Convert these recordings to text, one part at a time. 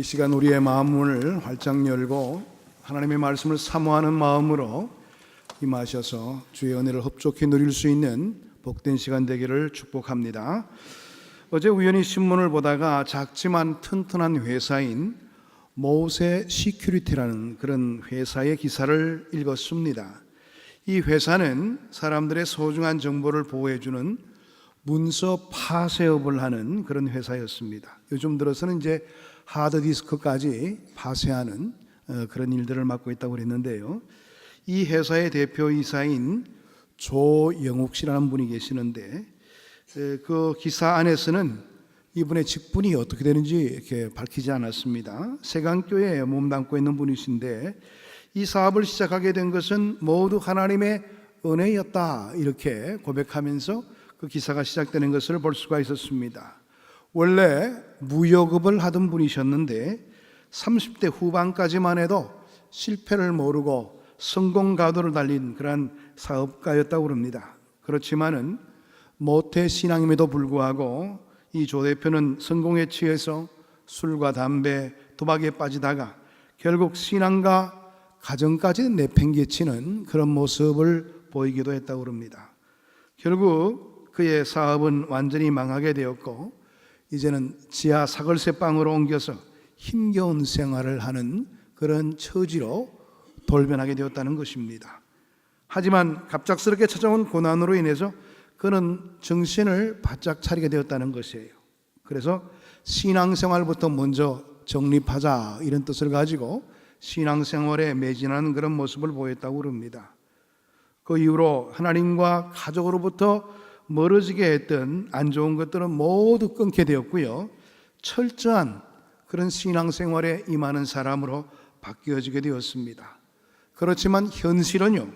시간 우리의 마음문을 활짝 열고 하나님의 말씀을 사모하는 마음으로 임하셔서 주의 은혜를 흡족히 누릴 수 있는 복된 시간 되기를 축복합니다. 어제 우연히 신문을 보다가 작지만 튼튼한 회사인 모세 시큐리티라는 그런 회사의 기사를 읽었습니다. 이 회사는 사람들의 소중한 정보를 보호해주는 문서 파쇄업을 하는 그런 회사였습니다. 요즘 들어서는 이제 하드디스크까지 파쇄하는 그런 일들을 맡고 있다고 그랬는데요. 이 회사의 대표이사인 조영욱 씨라는 분이 계시는데 그 기사 안에서는 이분의 직분이 어떻게 되는지 이렇게 밝히지 않았습니다. 세강교회에 몸담고 있는 분이신데 이 사업을 시작하게 된 것은 모두 하나님의 은혜였다 이렇게 고백하면서 그 기사가 시작되는 것을 볼 수가 있었습니다. 원래 무역업을 하던 분이셨는데 30대 후반까지만 해도 실패를 모르고 성공 가도를 달린 그러한 사업가였다고 합니다. 그렇지만은 모태 신앙임에도 불구하고 이 조 대표는 성공에 취해서 술과 담배, 도박에 빠지다가 결국 신앙과 가정까지 내팽개치는 그런 모습을 보이기도 했다고 합니다. 결국 그의 사업은 완전히 망하게 되었고 이제는 지하 사글세방으로 옮겨서 힘겨운 생활을 하는 그런 처지로 돌변하게 되었다는 것입니다. 하지만 갑작스럽게 찾아온 고난으로 인해서 그는 정신을 바짝 차리게 되었다는 것이에요. 그래서 신앙생활부터 먼저 정립하자 이런 뜻을 가지고 신앙생활에 매진하는 그런 모습을 보였다고 합니다. 그 이후로 하나님과 가족으로부터 멀어지게 했던 안 좋은 것들은 모두 끊게 되었고요. 철저한 그런 신앙생활에 임하는 사람으로 바뀌어지게 되었습니다. 그렇지만 현실은요,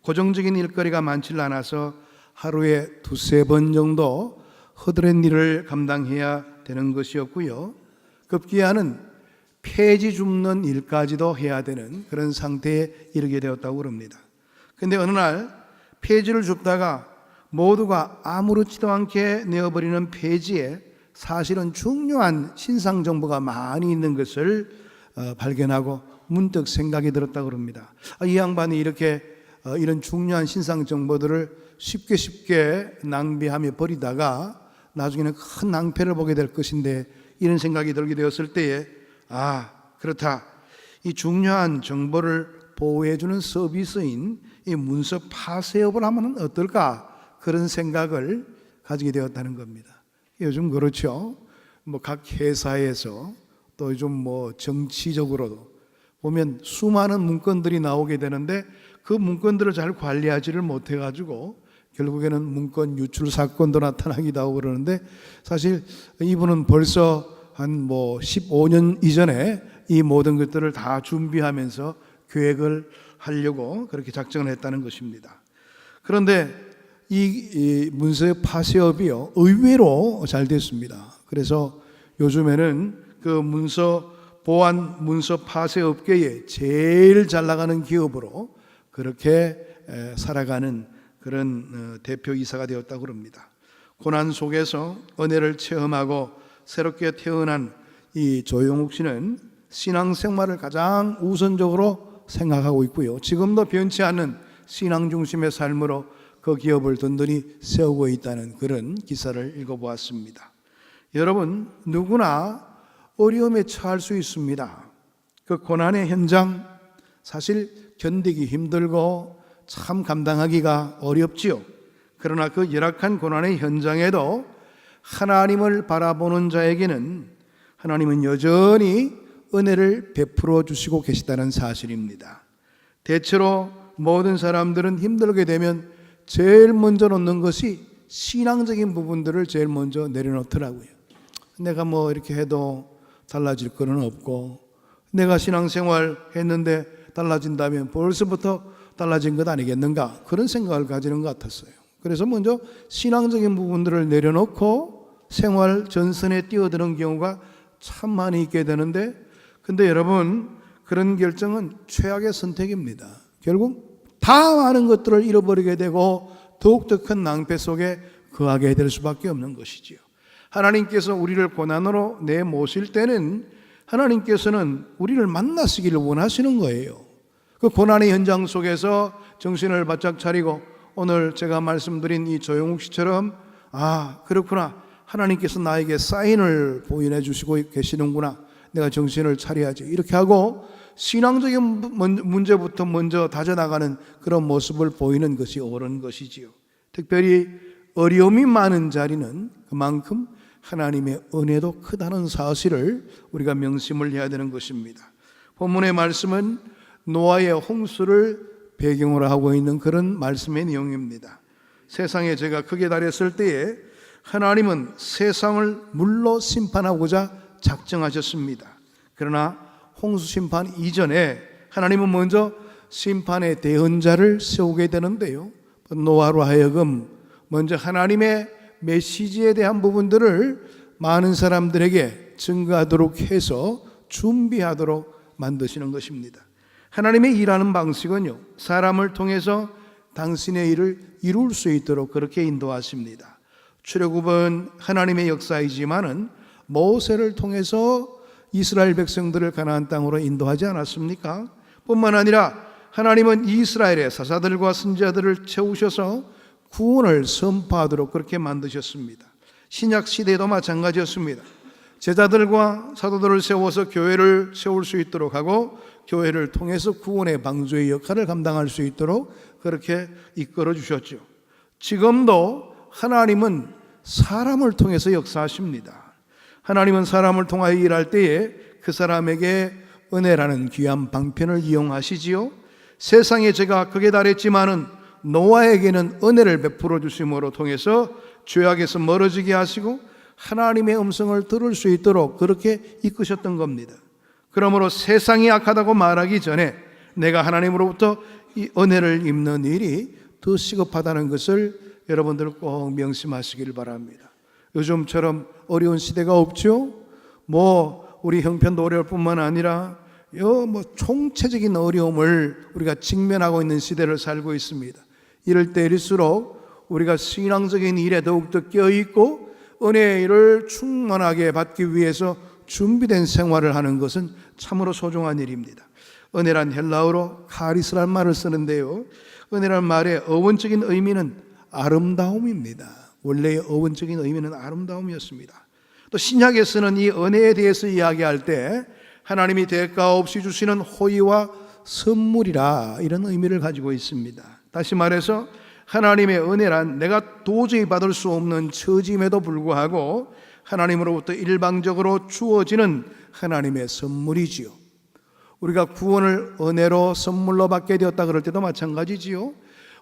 고정적인 일거리가 많지 않아서 하루에 두세 번 정도 허드렛 일을 감당해야 되는 것이었고요. 급기야는 폐지 줍는 일까지도 해야 되는 그런 상태에 이르게 되었다고 합니다. 그런데 어느 날 폐지를 줍다가 모두가 아무렇지도 않게 내어버리는 폐지에 사실은 중요한 신상 정보가 많이 있는 것을 발견하고 문득 생각이 들었다고 합니다. 이 양반이 이렇게 이런 중요한 신상 정보들을 쉽게 낭비하며 버리다가 나중에는 큰 낭패를 보게 될 것인데 이런 생각이 들게 되었을 때에 그렇다. 이 중요한 정보를 보호해주는 서비스인 이 문서 파쇄업을 하면 어떨까? 그런 생각을 가지게 되었다는 겁니다. 요즘 그렇죠. 각 회사에서 또 요즘 정치적으로도 보면 수많은 문건들이 나오게 되는데 그 문건들을 잘 관리하지를 못해가지고 결국에는 문건 유출 사건도 나타나기도 하고 그러는데 사실 이분은 벌써 한 15년 이전에 이 모든 것들을 다 준비하면서 계획을 하려고 그렇게 작정을 했다는 것입니다. 그런데 이 문서 파쇄업이요 의외로 잘 됐습니다. 그래서 요즘에는 그 문서 보안 문서 파쇄 업계에 제일 잘 나가는 기업으로 그렇게 살아가는 그런 대표이사가 되었다고 합니다. 고난 속에서 은혜를 체험하고 새롭게 태어난 이 조영욱 씨는 신앙생활을 가장 우선적으로 생각하고 있고요. 지금도 변치 않는 신앙 중심의 삶으로 그 기업을 든든히 세우고 있다는 그런 기사를 읽어보았습니다. 여러분, 누구나 어려움에 처할 수 있습니다. 그 고난의 현장 사실 견디기 힘들고 참 감당하기가 어렵지요. 그러나 그 열악한 고난의 현장에도 하나님을 바라보는 자에게는 하나님은 여전히 은혜를 베풀어 주시고 계시다는 사실입니다. 대체로 모든 사람들은 힘들게 되면 제일 먼저 놓는 것이 신앙적인 부분들을 제일 먼저 내려놓더라고요. 내가 이렇게 해도 달라질 거는 없고 내가 신앙생활 했는데 달라진다면 벌써부터 달라진 것 아니겠는가 그런 생각을 가지는 것 같았어요. 그래서 먼저 신앙적인 부분들을 내려놓고 생활 전선에 뛰어드는 경우가 참 많이 있게 되는데 근데 여러분 그런 결정은 최악의 선택입니다. 결국 다 많은 것들을 잃어버리게 되고 더욱더 큰 낭패 속에 거하게 될 수밖에 없는 것이지요. 하나님께서 우리를 고난으로 내모실 때는 하나님께서는 우리를 만나시기를 원하시는 거예요. 그 고난의 현장 속에서 정신을 바짝 차리고 오늘 제가 말씀드린 이 조영욱 씨처럼 그렇구나, 하나님께서 나에게 사인을 보여내 주시고 계시는구나, 내가 정신을 차려야지, 이렇게 하고 신앙적인 문제부터 먼저 다져나가는 그런 모습을 보이는 것이 옳은 것이지요. 특별히 어려움이 많은 자리는 그만큼 하나님의 은혜도 크다는 사실을 우리가 명심을 해야 되는 것입니다. 본문의 말씀은 노아의 홍수를 배경으로 하고 있는 그런 말씀의 내용입니다. 세상에 죄가 크게 달했을 때에 하나님은 세상을 물로 심판하고자 작정하셨습니다. 그러나 홍수 심판 이전에 하나님은 먼저 심판의 대언자를 세우게 되는데요, 노아로 하여금 먼저 하나님의 메시지에 대한 부분들을 많은 사람들에게 증거하도록 해서 준비하도록 만드시는 것입니다. 하나님의 일하는 방식은요, 사람을 통해서 당신의 일을 이룰 수 있도록 그렇게 인도하십니다. 출애굽은 하나님의 역사이지만은 모세를 통해서 이스라엘 백성들을 가나안 땅으로 인도하지 않았습니까? 뿐만 아니라 하나님은 이스라엘의 사사들과 선지자들을 채우셔서 구원을 선포하도록 그렇게 만드셨습니다. 신약 시대도 마찬가지였습니다. 제자들과 사도들을 세워서 교회를 세울 수 있도록 하고 교회를 통해서 구원의 방주의 역할을 감당할 수 있도록 그렇게 이끌어 주셨죠. 지금도 하나님은 사람을 통해서 역사하십니다. 하나님은 사람을 통하여 일할 때에 그 사람에게 은혜라는 귀한 방편을 이용하시지요. 세상에 죄가 크게 달했지만은 노아에게는 은혜를 베풀어 주심으로 통해서 죄악에서 멀어지게 하시고 하나님의 음성을 들을 수 있도록 그렇게 이끄셨던 겁니다. 그러므로 세상이 악하다고 말하기 전에 내가 하나님으로부터 이 은혜를 입는 일이 더 시급하다는 것을 여러분들 꼭 명심하시길 바랍니다. 요즘처럼 어려운 시대가 없죠. 우리 형편도 어려울 뿐만 아니라 총체적인 어려움을 우리가 직면하고 있는 시대를 살고 있습니다. 이럴 때일수록 우리가 신앙적인 일에 더욱더 껴있고 은혜의 일을 충만하게 받기 위해서 준비된 생활을 하는 것은 참으로 소중한 일입니다. 은혜란 헬라어로 카리스라는 말을 쓰는데요, 은혜란 말의 어원적인 의미는 아름다움입니다. 원래의 어원적인 의미는 아름다움이었습니다. 또 신약에 쓰는 이 은혜에 대해서 이야기할 때 하나님이 대가 없이 주시는 호의와 선물이라, 이런 의미를 가지고 있습니다. 다시 말해서 하나님의 은혜란 내가 도저히 받을 수 없는 처짐에도 불구하고 하나님으로부터 일방적으로 주어지는 하나님의 선물이지요. 우리가 구원을 은혜로 선물로 받게 되었다 그럴 때도 마찬가지지요.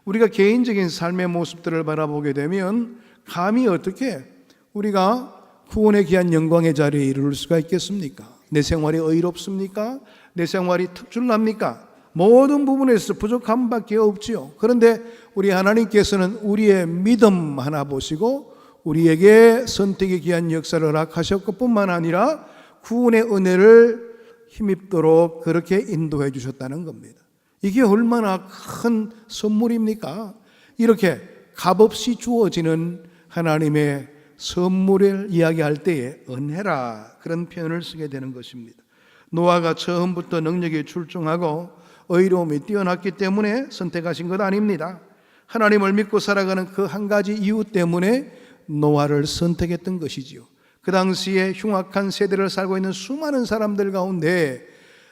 우리가 개인적인 삶의 모습들을 바라보게 되면 감히 어떻게 우리가 구원의 귀한 영광의 자리에 이르를 수가 있겠습니까? 내 생활이 의롭습니까? 내 생활이 특출납니까? 모든 부분에서 부족함 밖에 없지요. 그런데 우리 하나님께서는 우리의 믿음 하나 보시고 우리에게 선택의 귀한 역사를 허락하셨고 뿐만 아니라 구원의 은혜를 힘입도록 그렇게 인도해 주셨다는 겁니다. 이게 얼마나 큰 선물입니까? 이렇게 값없이 주어지는 하나님의 선물을 이야기할 때에 은혜라, 그런 표현을 쓰게 되는 것입니다. 노아가 처음부터 능력이 출중하고 의로움이 뛰어났기 때문에 선택하신 것 아닙니다. 하나님을 믿고 살아가는 그 한 가지 이유 때문에 노아를 선택했던 것이지요. 그 당시에 흉악한 세대를 살고 있는 수많은 사람들 가운데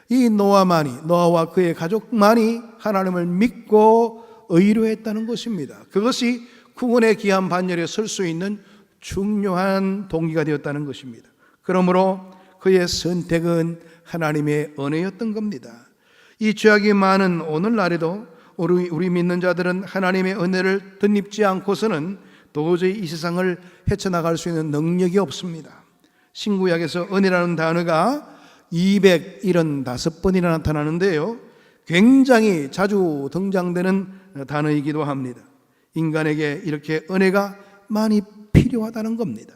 이 노아와 그의 가족만이 하나님을 믿고 의로했다는 것입니다. 그것이 구원의 귀한 반열에 설 수 있는 중요한 동기가 되었다는 것입니다. 그러므로 그의 선택은 하나님의 은혜였던 겁니다. 이 죄악이 많은 오늘날에도 우리 믿는 자들은 하나님의 은혜를 덧입지 않고서는 도저히 이 세상을 헤쳐나갈 수 있는 능력이 없습니다. 신구약에서 은혜라는 단어가 275번이나 나타나는데요, 굉장히 자주 등장되는 단어이기도 합니다. 인간에게 이렇게 은혜가 많이 필요하다는 겁니다.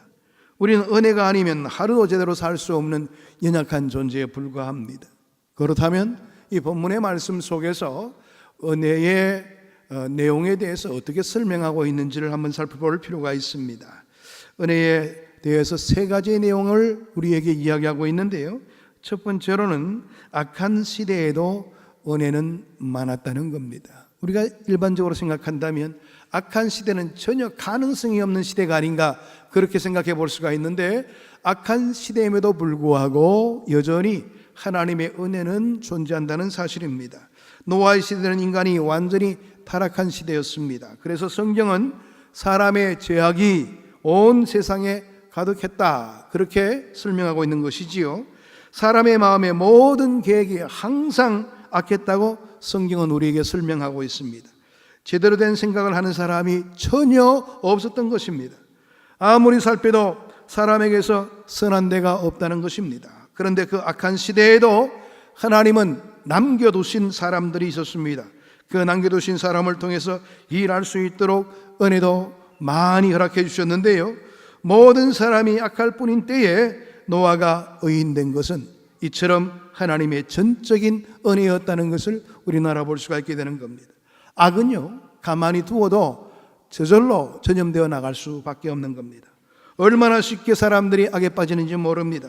우리는 은혜가 아니면 하루도 제대로 살 수 없는 연약한 존재에 불과합니다. 그렇다면 이 본문의 말씀 속에서 은혜의 내용에 대해서 어떻게 설명하고 있는지를 한번 살펴볼 필요가 있습니다. 은혜에 대해서 세 가지의 내용을 우리에게 이야기하고 있는데요, 첫 번째로는 악한 시대에도 은혜는 많았다는 겁니다. 우리가 일반적으로 생각한다면 악한 시대는 전혀 가능성이 없는 시대가 아닌가 그렇게 생각해 볼 수가 있는데, 악한 시대임에도 불구하고 여전히 하나님의 은혜는 존재한다는 사실입니다. 노아의 시대는 인간이 완전히 타락한 시대였습니다. 그래서 성경은 사람의 죄악이 온 세상에 가득했다 그렇게 설명하고 있는 것이지요. 사람의 마음의 모든 계획이 항상 악했다고 성경은 우리에게 설명하고 있습니다. 제대로 된 생각을 하는 사람이 전혀 없었던 것입니다. 아무리 살펴도 사람에게서 선한 데가 없다는 것입니다. 그런데 그 악한 시대에도 하나님은 남겨두신 사람들이 있었습니다. 그 남겨두신 사람을 통해서 일할 수 있도록 은혜도 많이 허락해 주셨는데요, 모든 사람이 악할 뿐인 때에 노아가 의인된 것은 이처럼 하나님의 전적인 은혜였다는 것을 우리는 알아볼 수가 있게 되는 겁니다. 악은요, 가만히 두어도 저절로 전염되어 나갈 수밖에 없는 겁니다. 얼마나 쉽게 사람들이 악에 빠지는지 모릅니다.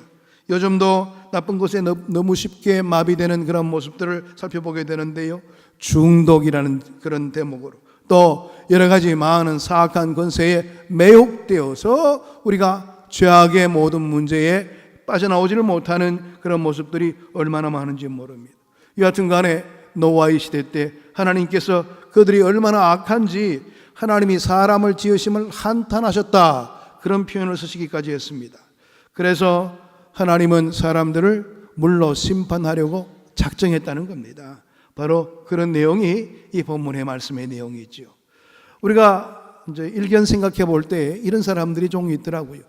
요즘도 나쁜 것에 너무 쉽게 마비되는 그런 모습들을 살펴보게 되는데요, 중독이라는 그런 대목으로 또 여러 가지 많은 사악한 권세에 매혹되어서 우리가 죄악의 모든 문제에 빠져나오지를 못하는 그런 모습들이 얼마나 많은지 모릅니다. 여하튼 간에 노아의 시대 때 하나님께서 그들이 얼마나 악한지 하나님이 사람을 지으심을 한탄하셨다 그런 표현을 쓰시기까지 했습니다. 그래서 하나님은 사람들을 물로 심판하려고 작정했다는 겁니다. 바로 그런 내용이 이 본문의 말씀의 내용이죠. 우리가 이제 일견 생각해 볼 때 이런 사람들이 좀 있더라고요.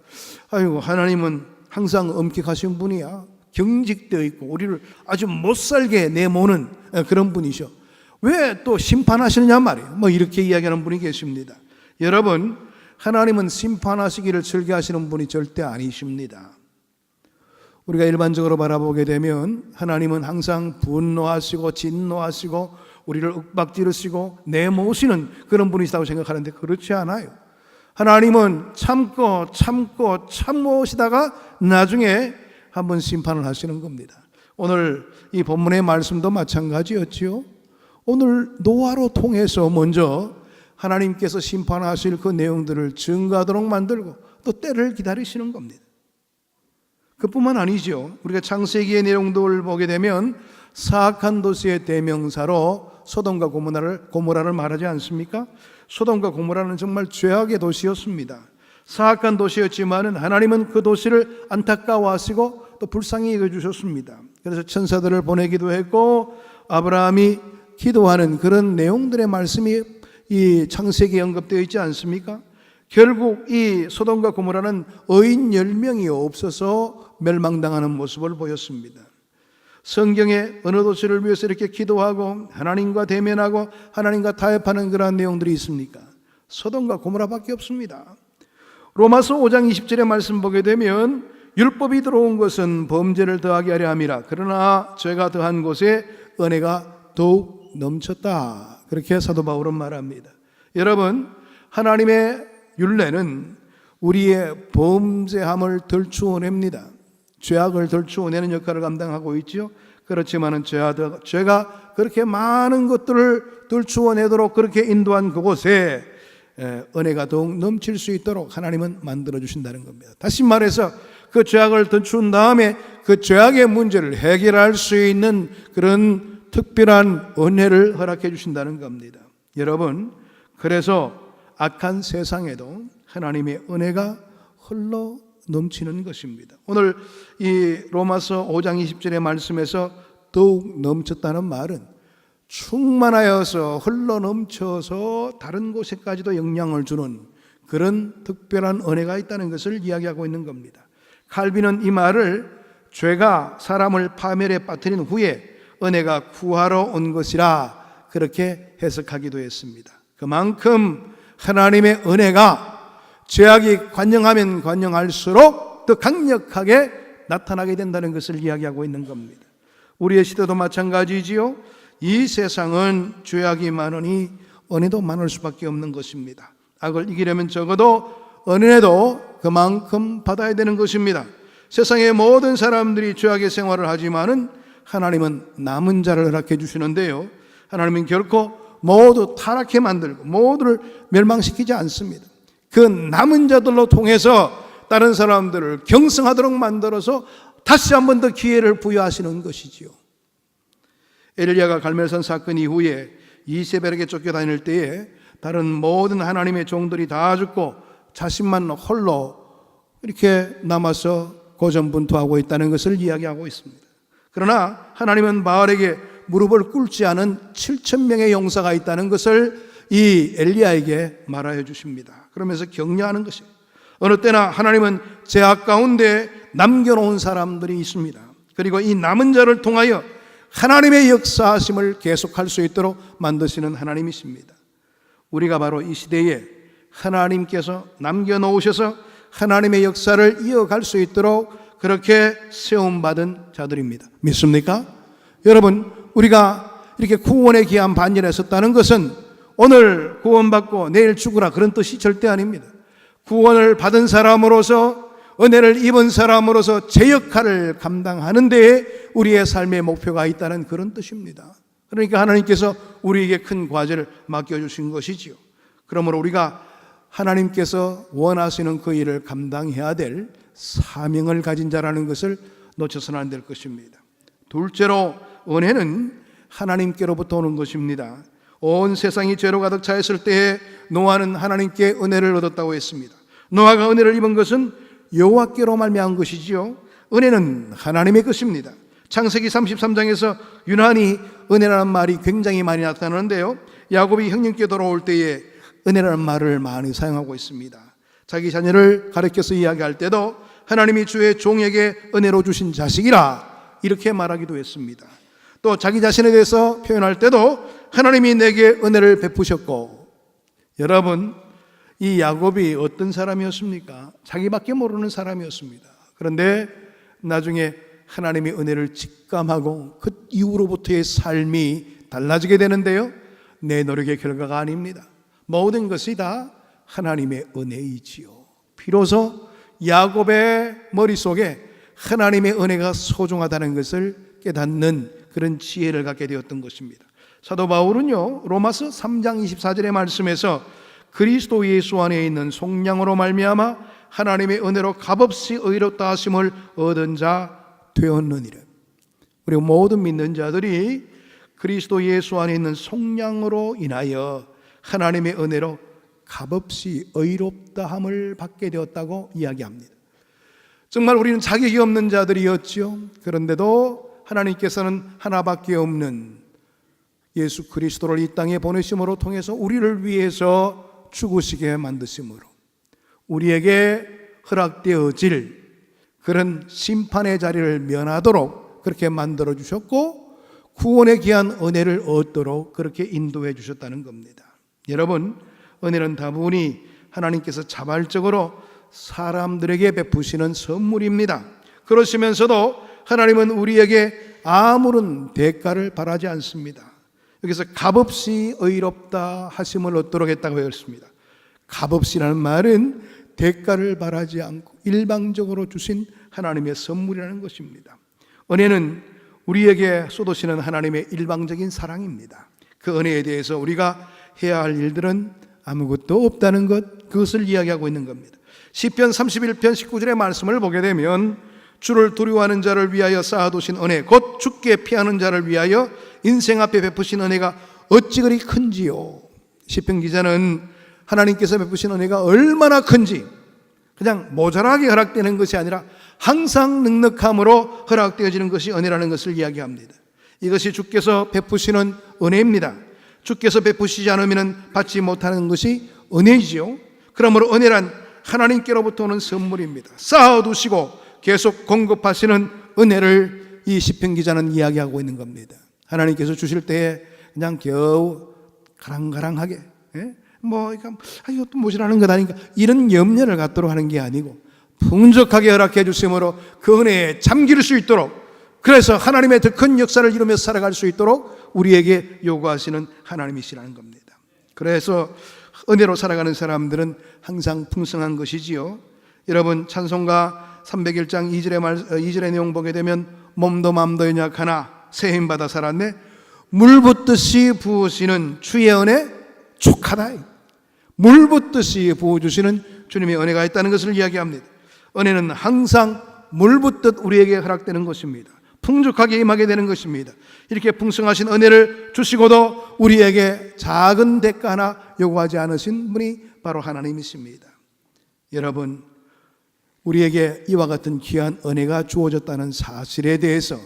아이고, 하나님은 항상 엄격하신 분이야. 경직되어 있고 우리를 아주 못살게 내모는 그런 분이셔. 왜 또 심판하시느냐 말이에요. 뭐 이렇게 이야기하는 분이 계십니다. 여러분, 하나님은 심판하시기를 즐겨하시는 분이 절대 아니십니다. 우리가 일반적으로 바라보게 되면 하나님은 항상 분노하시고 진노하시고 우리를 윽박지르시고 내모시는 그런 분이시다고 생각하는데 그렇지 않아요. 하나님은 참으시다가 나중에 한번 심판을 하시는 겁니다. 오늘 이 본문의 말씀도 마찬가지였지요. 오늘 노아로 통해서 먼저 하나님께서 심판하실 그 내용들을 증거하도록 만들고 또 때를 기다리시는 겁니다. 그뿐만 아니죠. 우리가 창세기의 내용들을 보게 되면 사악한 도시의 대명사로 소돔과 고모라를 말하지 않습니까? 소돔과 고모라는 정말 죄악의 도시였습니다. 사악한 도시였지만 하나님은 그 도시를 안타까워하시고 또 불쌍히 여겨주셨습니다. 그래서 천사들을 보내기도 했고 아브라함이 기도하는 그런 내용들의 말씀이 이 창세기에 언급되어 있지 않습니까? 결국 이 소돔과 고모라는 의인 10명이 없어서 멸망당하는 모습을 보였습니다. 성경에 어느 도시를 위해서 이렇게 기도하고 하나님과 대면하고 하나님과 타협하는 그러한 내용들이 있습니까? 소돔과 고모라밖에 없습니다. 로마서 5장 20절의 말씀 보게 되면 율법이 들어온 것은 범죄를 더하게 하려 함이라. 그러나 죄가 더한 곳에 은혜가 더욱 넘쳤다. 그렇게 사도 바울은 말합니다. 여러분, 하나님의 율례는 우리의 범죄함을 덜추어냅니다. 죄악을 덜추어내는 역할을 감당하고 있죠. 그렇지만 죄가 그렇게 많은 것들을 덜추어내도록 그렇게 인도한 그곳에 은혜가 더욱 넘칠 수 있도록 하나님은 만들어주신다는 겁니다. 다시 말해서 그 죄악을 덜추운 다음에 그 죄악의 문제를 해결할 수 있는 그런 특별한 은혜를 허락해 주신다는 겁니다. 여러분, 그래서 악한 세상에도 하나님의 은혜가 흘러 넘치는 것입니다. 오늘 이 로마서 5장 20절의 말씀에서 더욱 넘쳤다는 말은 충만하여서 흘러 넘쳐서 다른 곳에까지도 영향을 주는 그런 특별한 은혜가 있다는 것을 이야기하고 있는 겁니다. 칼빈은 이 말을 죄가 사람을 파멸에 빠뜨린 후에 은혜가 구하러 온 것이라 그렇게 해석하기도 했습니다. 그만큼 하나님의 은혜가 죄악이 관영하면 관영할수록 더 강력하게 나타나게 된다는 것을 이야기하고 있는 겁니다. 우리의 시대도 마찬가지지요. 이 세상은 죄악이 많으니 은혜도 많을 수밖에 없는 것입니다. 악을 이기려면 적어도 은혜도 그만큼 받아야 되는 것입니다. 세상의 모든 사람들이 죄악의 생활을 하지만은 하나님은 남은 자를 허락해 주시는데요, 하나님은 결코 모두 타락해 만들고 모두를 멸망시키지 않습니다. 그 남은 자들로 통해서 다른 사람들을 경성하도록 만들어서 다시 한 번 더 기회를 부여하시는 것이지요. 엘리야가 갈멜산 사건 이후에 이세벨에게 쫓겨다닐 때에 다른 모든 하나님의 종들이 다 죽고 자신만 홀로 이렇게 남아서 고전분투하고 있다는 것을 이야기하고 있습니다. 그러나 하나님은 바알에게 무릎을 꿇지 않은 7,000명의 용사가 있다는 것을 이 엘리야에게 말하여 주십니다. 그러면서 격려하는 것이에요. 어느 때나 하나님은 제약 가운데 남겨놓은 사람들이 있습니다. 그리고 이 남은 자를 통하여 하나님의 역사하심을 계속할 수 있도록 만드시는 하나님이십니다. 우리가 바로 이 시대에 하나님께서 남겨놓으셔서 하나님의 역사를 이어갈 수 있도록 그렇게 세움받은 자들입니다. 믿습니까? 여러분, 우리가 이렇게 구원의 귀한 반열에 섰다는 것은 오늘 구원받고 내일 죽으라 그런 뜻이 절대 아닙니다. 구원을 받은 사람으로서, 은혜를 입은 사람으로서 제 역할을 감당하는 데에 우리의 삶의 목표가 있다는 그런 뜻입니다. 그러니까 하나님께서 우리에게 큰 과제를 맡겨주신 것이지요. 그러므로 우리가 하나님께서 원하시는 그 일을 감당해야 될 사명을 가진 자라는 것을 놓쳐서는 안 될 것입니다. 둘째로, 은혜는 하나님께로부터 오는 것입니다. 온 세상이 죄로 가득 차있을 때에 노아는 하나님께 은혜를 얻었다고 했습니다. 노아가 은혜를 입은 것은 여호와께로 말미암은 것이지요. 은혜는 하나님의 것입니다. 창세기 33장에서 유난히 은혜라는 말이 굉장히 많이 나타나는데요, 야곱이 형님께 돌아올 때에 은혜라는 말을 많이 사용하고 있습니다. 자기 자녀를 가르쳐서 이야기할 때도 하나님이 주의 종에게 은혜로 주신 자식이라 이렇게 말하기도 했습니다. 또 자기 자신에 대해서 표현할 때도 하나님이 내게 은혜를 베푸셨고, 여러분, 이 야곱이 어떤 사람이었습니까? 자기밖에 모르는 사람이었습니다. 그런데 나중에 하나님의 은혜를 직감하고 그 이후로부터의 삶이 달라지게 되는데요, 내 노력의 결과가 아닙니다. 모든 것이 다 하나님의 은혜이지요. 비로소 야곱의 머릿속에 하나님의 은혜가 소중하다는 것을 깨닫는 그런 지혜를 갖게 되었던 것입니다. 사도 바울은요, 로마서 3장 24절의 말씀에서 그리스도 예수 안에 있는 속량으로 말미암아 하나님의 은혜로 값없이 의롭다 하심을 얻은 자 되었느니라. 우리 모든 믿는 자들이 그리스도 예수 안에 있는 속량으로 인하여 하나님의 은혜로 값없이 의롭다함을 받게 되었다고 이야기합니다. 정말 우리는 자격이 없는 자들이었죠. 그런데도 하나님께서는 하나밖에 없는 예수 그리스도를 이 땅에 보내심으로 통해서 우리를 위해서 죽으시게 만드심으로 우리에게 허락되어질 그런 심판의 자리를 면하도록 그렇게 만들어 주셨고, 구원의 귀한 은혜를 얻도록 그렇게 인도해 주셨다는 겁니다. 여러분, 은혜는 다분히 하나님께서 자발적으로 사람들에게 베푸시는 선물입니다. 그러시면서도 하나님은 우리에게 아무런 대가를 바라지 않습니다. 여기서 값없이 의롭다 하심을 얻도록 했다고 했습니다. 값없이라는 말은 대가를 바라지 않고 일방적으로 주신 하나님의 선물이라는 것입니다. 은혜는 우리에게 쏟으시는 하나님의 일방적인 사랑입니다. 그 은혜에 대해서 우리가 해야 할 일들은 아무것도 없다는 것, 그것을 이야기하고 있는 겁니다. 시편 31편 19절의 말씀을 보게 되면 주를 두려워하는 자를 위하여 쌓아두신 은혜, 곧 죽게 피하는 자를 위하여 인생 앞에 베푸신 은혜가 어찌 그리 큰지요. 시편 기자는 하나님께서 베푸신 은혜가 얼마나 큰지, 그냥 모자라게 허락되는 것이 아니라 항상 넉넉함으로 허락되어지는 것이 은혜라는 것을 이야기합니다. 이것이 주께서 베푸시는 은혜입니다. 주께서 베푸시지 않으면 받지 못하는 것이 은혜이지요. 그러므로 은혜란 하나님께로부터 오는 선물입니다. 쌓아두시고 계속 공급하시는 은혜를 이 시편 기자는 이야기하고 있는 겁니다. 하나님께서 주실 때에 그냥 겨우 가랑가랑하게, 이것도 모자라는 것 아닌가, 이런 염려를 갖도록 하는 게 아니고 풍족하게 허락해 주심으로 그 은혜에 잠길 수 있도록, 그래서 하나님의 더 큰 역사를 이루며 살아갈 수 있도록 우리에게 요구하시는 하나님이시라는 겁니다. 그래서 은혜로 살아가는 사람들은 항상 풍성한 것이지요. 여러분, 찬송가 301장 2절의 내용 보게 되면 몸도 맘도 연약하나 새 힘받아 살았네. 물 붓듯이 부으시는 주의 은혜 족하다. 물 붓듯이 부어주시는 주님의 은혜가 있다는 것을 이야기합니다. 은혜는 항상 물 붓듯 우리에게 허락되는 것입니다. 풍족하게 임하게 되는 것입니다. 이렇게 풍성하신 은혜를 주시고도 우리에게 작은 대가 하나 요구하지 않으신 분이 바로 하나님이십니다. 여러분, 우리에게 이와 같은 귀한 은혜가 주어졌다는 사실에 대해서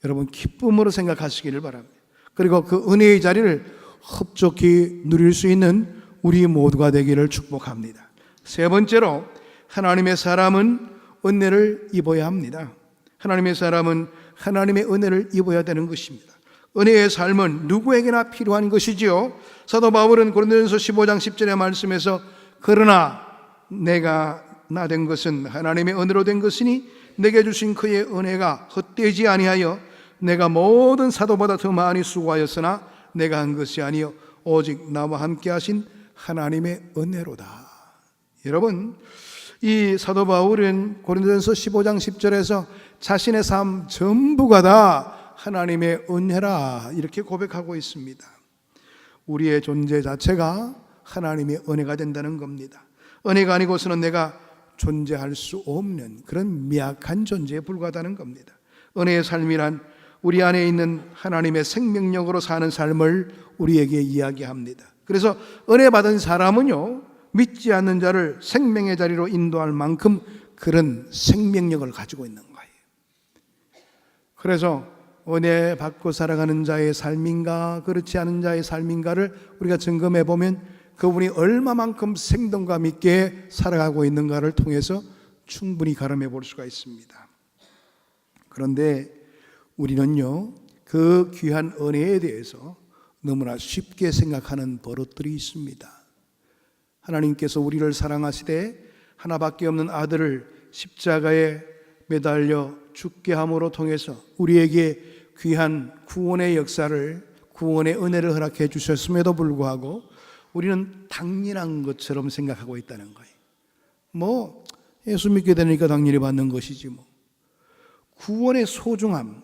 여러분 기쁨으로 생각하시기를 바랍니다. 그리고 그 은혜의 자리를 흡족히 누릴 수 있는 우리 모두가 되기를 축복합니다. 세 번째로, 하나님의 사람은 은혜를 입어야 합니다. 하나님의 사람은 하나님의 은혜를 입어야 되는 것입니다. 은혜의 삶은 누구에게나 필요한 것이지요. 사도 바울은 고린도전서 15장 10절의 말씀에서 그러나 내가 나 된 것은 하나님의 은혜로 된 것이니 내게 주신 그의 은혜가 헛되지 아니하여 내가 모든 사도보다 더 많이 수고하였으나 내가 한 것이 아니요 오직 나와 함께 하신 하나님의 은혜로다. 여러분, 이 사도 바울은 고린도전서 15장 10절에서 자신의 삶 전부가 다 하나님의 은혜라 이렇게 고백하고 있습니다. 우리의 존재 자체가 하나님의 은혜가 된다는 겁니다. 은혜가 아니고서는 내가 존재할 수 없는 그런 미약한 존재에 불과하다는 겁니다. 은혜의 삶이란 우리 안에 있는 하나님의 생명력으로 사는 삶을 우리에게 이야기합니다. 그래서 은혜 받은 사람은요, 믿지 않는 자를 생명의 자리로 인도할 만큼 그런 생명력을 가지고 있는 거예요. 그래서 은혜 받고 살아가는 자의 삶인가 그렇지 않은 자의 삶인가를 우리가 점검해 보면 그분이 얼마만큼 생동감 있게 살아가고 있는가를 통해서 충분히 가늠해 볼 수가 있습니다. 그런데 우리는요, 그 귀한 은혜에 대해서 너무나 쉽게 생각하는 버릇들이 있습니다. 하나님께서 우리를 사랑하시되 하나밖에 없는 아들을 십자가에 매달려 죽게 함으로 통해서 우리에게 귀한 구원의 역사를, 구원의 은혜를 허락해 주셨음에도 불구하고 우리는 당연한 것처럼 생각하고 있다는 거예요. 뭐 예수 믿게 되니까 당연히 받는 것이지 뭐. 구원의 소중함,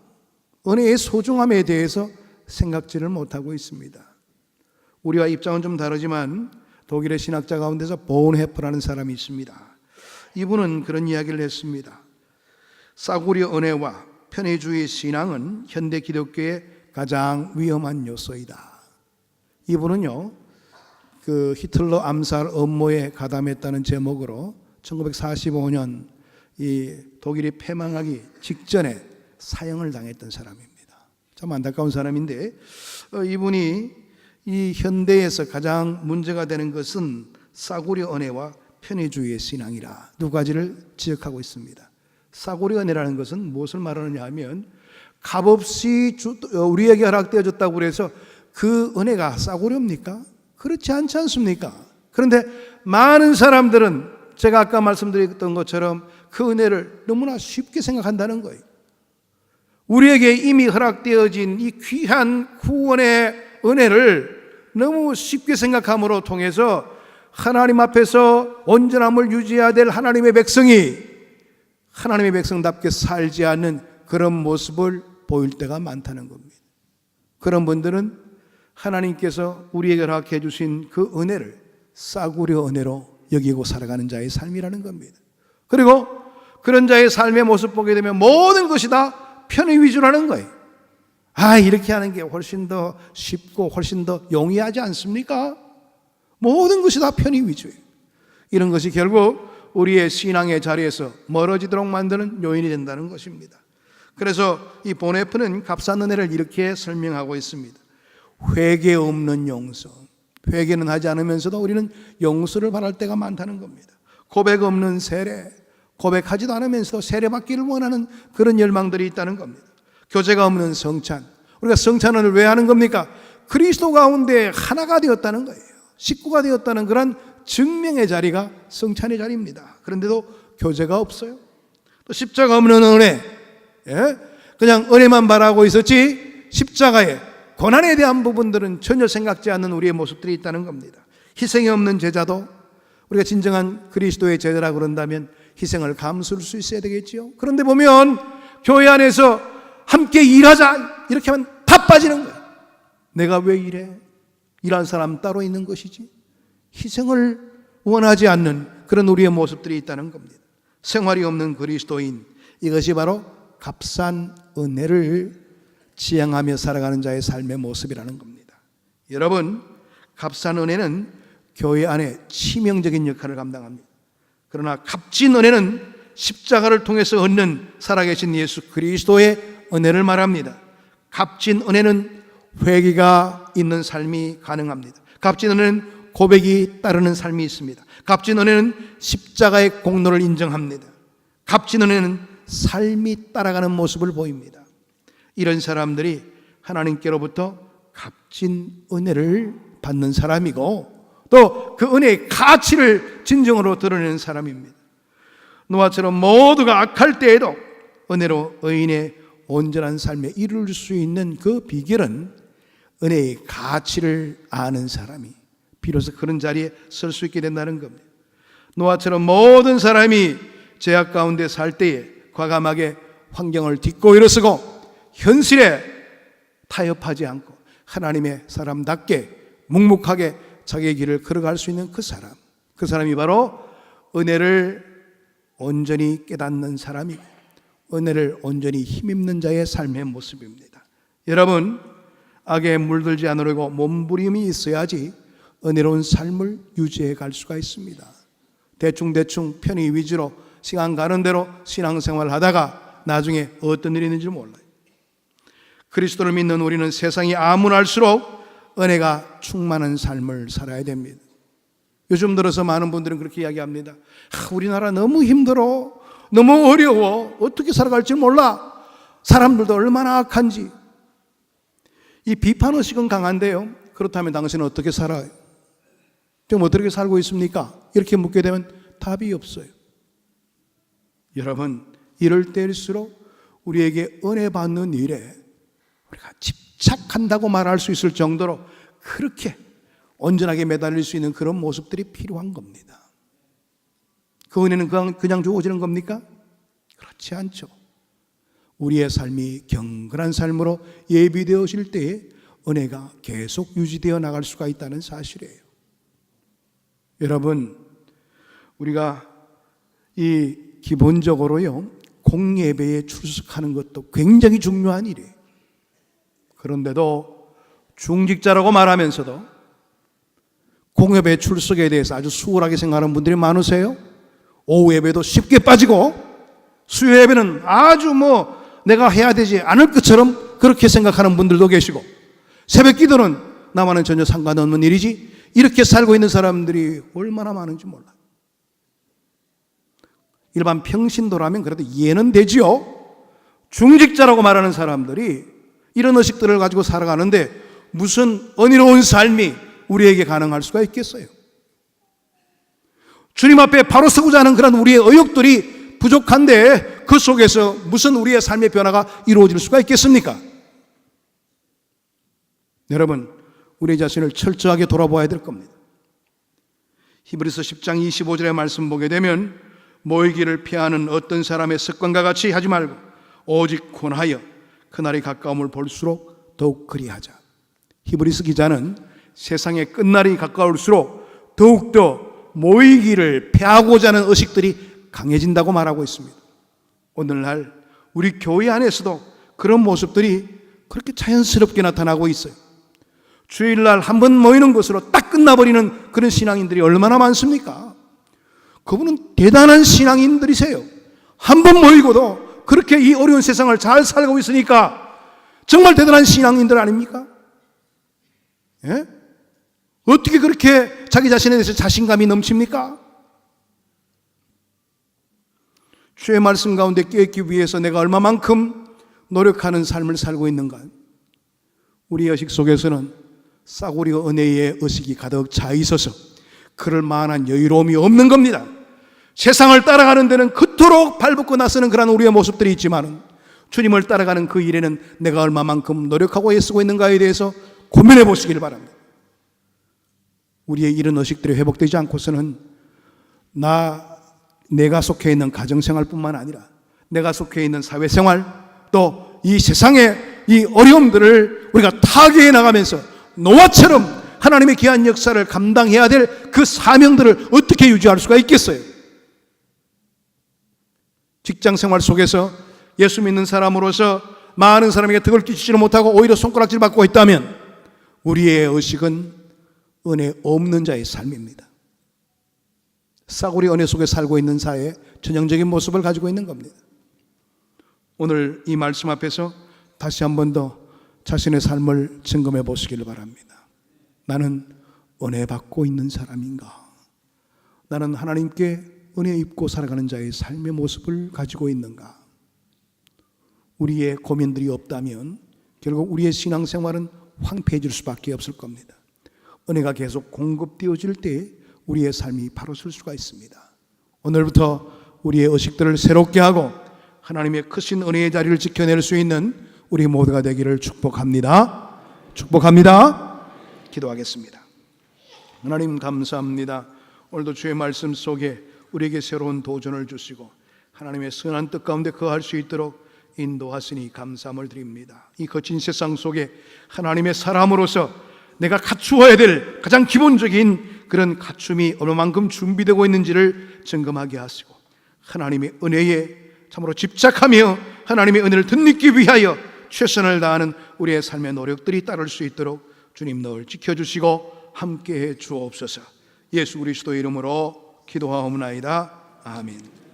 은혜의 소중함에 대해서 생각지를 못하고 있습니다. 우리와 입장은 좀 다르지만 독일의 신학자 가운데서 본헤프라는 사람이 있습니다. 이분은 그런 이야기를 했습니다. 싸구려 은혜와 편의주의 신앙은 현대 기독교의 가장 위험한 요소이다. 이분은요, 그 히틀러 암살 음모에 가담했다는 제목으로 1945년 이 독일이 패망하기 직전에 사형을 당했던 사람입니다. 참 안타까운 사람인데, 이분이 이 현대에서 가장 문제가 되는 것은 싸구려 은혜와 편의주의의 신앙이라 두 가지를 지적하고 있습니다. 싸구려 은혜라는 것은 무엇을 말하느냐 하면 값없이 우리에게 허락되어졌다고 해서 그 은혜가 싸구려입니까? 그렇지 않지 않습니까? 그런데 많은 사람들은 제가 아까 말씀드렸던 것처럼 그 은혜를 너무나 쉽게 생각한다는 거예요. 우리에게 이미 허락되어진 이 귀한 구원의 은혜를 너무 쉽게 생각함으로 통해서 하나님 앞에서 온전함을 유지해야 될 하나님의 백성이 하나님의 백성답게 살지 않는 그런 모습을 보일 때가 많다는 겁니다. 그런 분들은 하나님께서 우리에게 허락해 주신 그 은혜를 싸구려 은혜로 여기고 살아가는 자의 삶이라는 겁니다. 그리고 그런 자의 삶의 모습 보게 되면 모든 것이 다 편의 위주라는 거예요. 이렇게 하는 게 훨씬 더 쉽고 훨씬 더 용이하지 않습니까? 모든 것이 다 편의 위주예요. 이런 것이 결국 우리의 신앙의 자리에서 멀어지도록 만드는 요인이 된다는 것입니다. 그래서 이 본헤프는 값싼 은혜를 이렇게 설명하고 있습니다. 회개 없는 용서. 회개는 하지 않으면서도 우리는 용서를 바랄 때가 많다는 겁니다. 고백 없는 세례. 고백하지도 않으면서 세례받기를 원하는 그런 열망들이 있다는 겁니다. 교제가 없는 성찬. 우리가 성찬을 왜 하는 겁니까? 그리스도 가운데 하나가 되었다는 거예요. 식구가 되었다는 그런 증명의 자리가 성찬의 자리입니다. 그런데도 교제가 없어요. 또 십자가 없는 은혜. 그냥 은혜만 바라고 있었지 십자가의 고난에 대한 부분들은 전혀 생각지 않는 우리의 모습들이 있다는 겁니다. 희생이 없는 제자도, 우리가 진정한 그리스도의 제자라고 그런다면 희생을 감수할 수 있어야 되겠지요. 그런데 보면 교회 안에서 함께 일하자 이렇게 하면 다 빠지는 거예요. 내가 왜 이래? 일할 사람 따로 있는 것이지. 희생을 원하지 않는 그런 우리의 모습들이 있다는 겁니다. 생활이 없는 그리스도인, 이것이 바로 값싼 은혜를 지향하며 살아가는 자의 삶의 모습이라는 겁니다. 여러분, 값싼 은혜는 교회 안에 치명적인 역할을 감당합니다. 그러나 값진 은혜는 십자가를 통해서 얻는 살아계신 예수 그리스도의 은혜를 말합니다. 값진 은혜는 회개가 있는 삶이 가능합니다. 값진 은혜는 고백이 따르는 삶이 있습니다. 값진 은혜는 십자가의 공로를 인정합니다. 값진 은혜는 삶이 따라가는 모습을 보입니다. 이런 사람들이 하나님께로부터 값진 은혜를 받는 사람이고 또 그 은혜의 가치를 진정으로 드러내는 사람입니다. 노아처럼 모두가 악할 때에도 은혜로 의인의 온전한 삶에 이룰 수 있는 그 비결은 은혜의 가치를 아는 사람이 비로소 그런 자리에 설 수 있게 된다는 겁니다. 노아처럼 모든 사람이 죄악 가운데 살 때에 과감하게 환경을 딛고 일어서고 현실에 타협하지 않고 하나님의 사람답게 묵묵하게 자기의 길을 걸어갈 수 있는 그 사람이 바로 은혜를 온전히 깨닫는 사람이고 은혜를 온전히 힘입는 자의 삶의 모습입니다. 여러분, 악에 물들지 않으려고 몸부림이 있어야지 은혜로운 삶을 유지해 갈 수가 있습니다. 대충 편의 위주로 시간 가는 대로 신앙생활을 하다가 나중에 어떤 일이 있는지 몰라요. 그리스도를 믿는 우리는 세상이 암울할수록 은혜가 충만한 삶을 살아야 됩니다. 요즘 들어서 많은 분들은 그렇게 이야기합니다. 우리나라 너무 힘들어, 너무 어려워, 어떻게 살아갈지 몰라, 사람들도 얼마나 악한지. 이 비판의식은 강한데요, 그렇다면 당신은 어떻게 살아요? 지금 어떻게 살고 있습니까? 이렇게 묻게 되면 답이 없어요. 여러분, 이럴 때일수록 우리에게 은혜 받는 일에 우리가 집착한다고 말할 수 있을 정도로 그렇게 온전하게 매달릴 수 있는 그런 모습들이 필요한 겁니다. 그 은혜는 그냥 주어지는 겁니까? 그렇지 않죠. 우리의 삶이 경건한 삶으로 예비되어질 때에 은혜가 계속 유지되어 나갈 수가 있다는 사실이에요. 여러분, 우리가 이 기본적으로요, 공예배에 출석하는 것도 굉장히 중요한 일이에요. 그런데도 중직자라고 말하면서도 공예배 출석에 대해서 아주 수월하게 생각하는 분들이 많으세요. 오후 예배도 쉽게 빠지고 수요 예배는 아주 내가 해야 되지 않을 것처럼 그렇게 생각하는 분들도 계시고 새벽 기도는 나와는 전혀 상관없는 일이지 이렇게 살고 있는 사람들이 얼마나 많은지 몰라요. 일반 평신도라면 그래도 이해는 되지요. 중직자라고 말하는 사람들이 이런 의식들을 가지고 살아가는데 무슨 은혜로운 삶이 우리에게 가능할 수가 있겠어요? 주님 앞에 바로 서고자 하는 그런 우리의 의욕들이 부족한데 그 속에서 무슨 우리의 삶의 변화가 이루어질 수가 있겠습니까? 여러분, 우리 자신을 철저하게 돌아봐야 될 겁니다. 히브리서 10장 25절의 말씀 보게 되면 모이기를 피하는 어떤 사람의 습관과 같이 하지 말고 오직 권하여 그날이 가까움을 볼수록 더욱 그리하자. 히브리서 기자는 세상의 끝날이 가까울수록 더욱더 모이기를 피하고자 하는 의식들이 강해진다고 말하고 있습니다. 오늘날 우리 교회 안에서도 그런 모습들이 그렇게 자연스럽게 나타나고 있어요. 주일날 한 번 모이는 것으로 딱 끝나버리는 그런 신앙인들이 얼마나 많습니까? 그분은 대단한 신앙인들이세요. 한 번 모이고도 그렇게 이 어려운 세상을 잘 살고 있으니까 정말 대단한 신앙인들 아닙니까? 예? 어떻게 그렇게 자기 자신에 대해서 자신감이 넘칩니까? 주의 말씀 가운데 깨있기 위해서 내가 얼마만큼 노력하는 삶을 살고 있는가? 우리 의식 속에서는 싸구려 은혜의 의식이 가득 차 있어서 그럴 만한 여유로움이 없는 겁니다. 세상을 따라가는 데는 그토록 발붙고 나서는 그런 우리의 모습들이 있지만 주님을 따라가는 그 일에는 내가 얼마만큼 노력하고 애쓰고 있는가에 대해서 고민해 보시길 바랍니다. 우리의 이런 의식들이 회복되지 않고서는 나 내가 속해 있는 가정생활뿐만 아니라 내가 속해 있는 사회생활, 또 이 세상의 이 어려움들을 우리가 타개해 나가면서 노아처럼 하나님의 귀한 역사를 감당해야 될 그 사명들을 어떻게 유지할 수가 있겠어요? 직장생활 속에서 예수 믿는 사람으로서 많은 사람에게 덕을 끼치지를 못하고 오히려 손가락질 받고 있다면 우리의 의식은 은혜 없는 자의 삶입니다. 싸구려 은혜 속에 살고 있는 자의 전형적인 모습을 가지고 있는 겁니다. 오늘 이 말씀 앞에서 다시 한 번 더 자신의 삶을 점검해 보시기를 바랍니다. 나는 은혜 받고 있는 사람인가? 나는 하나님께 은혜 입고 살아가는 자의 삶의 모습을 가지고 있는가? 우리의 고민들이 없다면 결국 우리의 신앙생활은 황폐해질 수밖에 없을 겁니다. 은혜가 계속 공급되어질 때 우리의 삶이 바로 설 수가 있습니다. 오늘부터 우리의 의식들을 새롭게 하고 하나님의 크신 은혜의 자리를 지켜낼 수 있는 우리 모두가 되기를 축복합니다. 축복합니다. 기도하겠습니다. 하나님 감사합니다. 오늘도 주의 말씀 속에 우리에게 새로운 도전을 주시고 하나님의 선한 뜻 가운데 거할 수 있도록 인도하시니 감사함을 드립니다. 이 거친 세상 속에 하나님의 사람으로서 내가 갖추어야 될 가장 기본적인 그런 갖춤이 얼마만큼 준비되고 있는지를 점검하게 하시고 하나님의 은혜에 참으로 집착하며 하나님의 은혜를 덧입기 위하여 최선을 다하는 우리의 삶의 노력들이 따를 수 있도록 주님 늘 지켜주시고 함께해 주옵소서. 예수 그리스도의 이름으로 기도하옵나이다. 아멘.